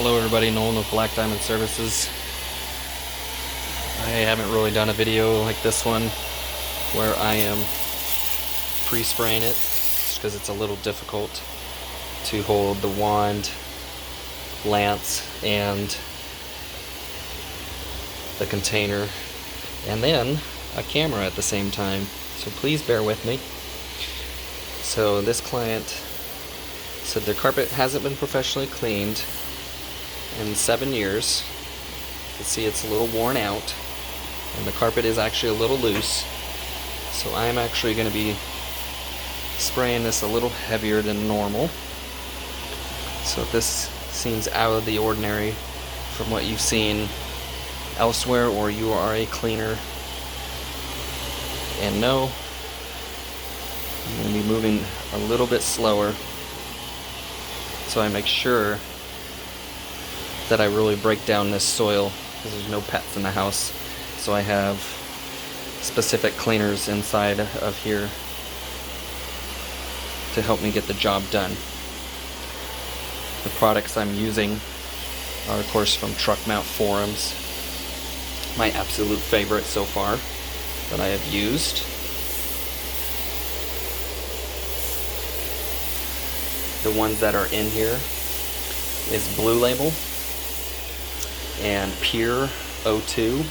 Hello everybody, Nolan with Black Diamond Services. I haven't really done a video like this one where I am pre-spraying it just because it's a little difficult to hold the wand, lance, and the container and then a camera at the same time, so please bear with me. So this client said their carpet hasn't been professionally cleaned in 7 years. You can see it's a little worn out and the carpet is actually a little loose, so I'm actually going to be spraying this a little heavier than normal. So if this seems out of the ordinary from what you've seen elsewhere, or you are a cleaner and know, I'm going to be moving a little bit slower so I make sure that I really break down this soil, because there's no pets in the house, so I have specific cleaners inside of here to help me get the job done. The products I'm using are of course from Truck Mount Forums, my absolute favorite so far that I have used. The ones that are in here is Blue Label and Pure O2.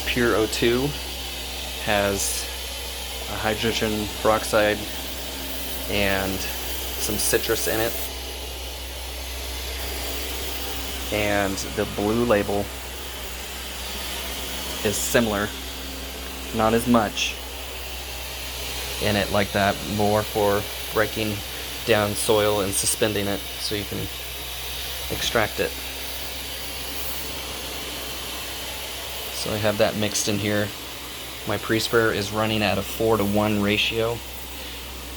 Pure O2 has a hydrogen peroxide and some citrus in it, and the Blue Label is similar, not as much in it like that, more for breaking down soil and suspending it so you can extract it. So I have that mixed in here. My pre-sprayer is running at a 4:1 ratio.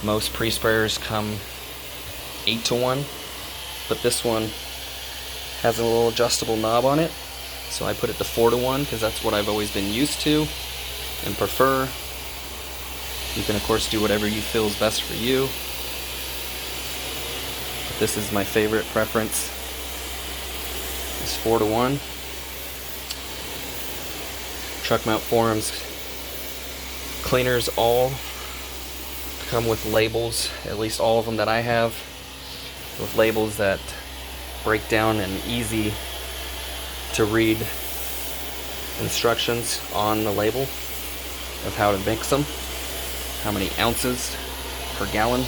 Most pre-sprayers come 8:1, but this one has a little adjustable knob on it, so I put it to 4:1 because that's what I've always been used to and prefer. You can of course do whatever you feel is best for you, but this is my favorite preference, is 4:1. Truck Mount Forums cleaners all come with labels, at least all of them that I have, with labels that break down and easy to read instructions on the label of how to mix them, how many ounces per gallon,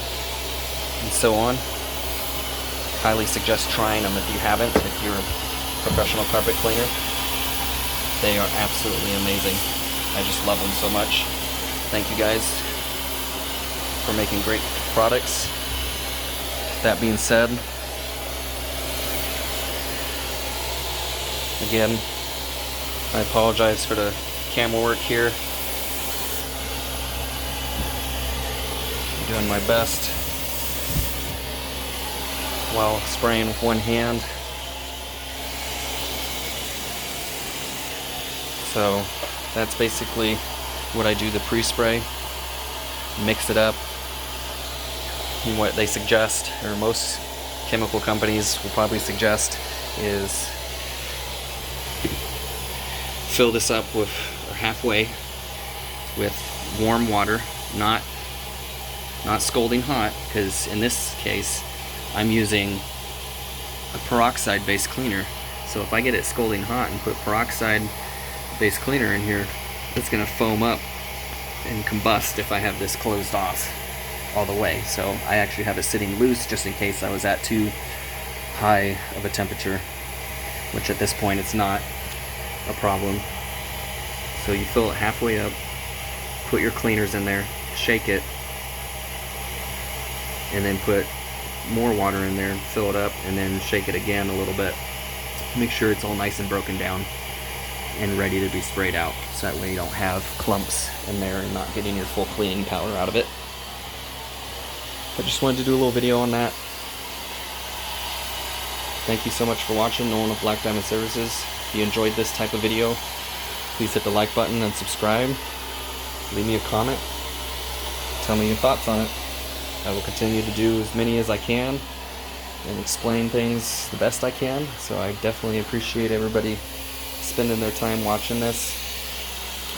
and so on. Highly suggest trying them if you haven't, if you're a professional carpet cleaner. They are absolutely amazing. I just love them so much. Thank you guys for making great products. That being said, again, I apologize for the camera work here. I'm doing my best while spraying with one hand. So that's basically what I do, the pre-spray. Mix it up. And what they suggest, or most chemical companies will probably suggest, is fill this up with, or halfway, with warm water, not scalding hot, because in this case I'm using a peroxide based cleaner. So if I get it scalding hot and put peroxide based cleaner in here, it's going to foam up and combust if I have this closed off all the way. So I actually have it sitting loose just in case I was at too high of a temperature, which at this point it's not a problem. So you fill it halfway up, put your cleaners in there, shake it, and then put more water in there, fill it up, and then shake it again a little bit. Make sure it's all nice and broken down and ready to be sprayed out, so that way you don't have clumps in there and not getting your full cleaning power out of it. I just wanted to do a little video on that. Thank you so much for watching. Nolan with Black Diamond Services. If you enjoyed this type of video, please hit the like button and subscribe. Leave me a comment. Tell me your thoughts on it. I will continue to do as many as I can and explain things the best I can. So I definitely appreciate everybody spending their time watching this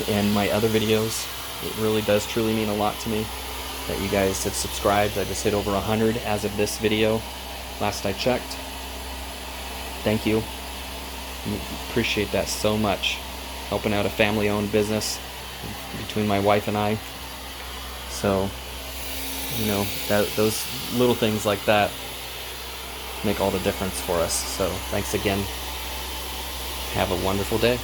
and my other videos. It really does truly mean a lot to me that you guys have subscribed. I just hit over 100 as of this video, last I checked. Thank you. Appreciate that so much. Helping out a family-owned business between my wife and I. So, you know, those little things like that make all the difference for us. So thanks again. Have a wonderful day.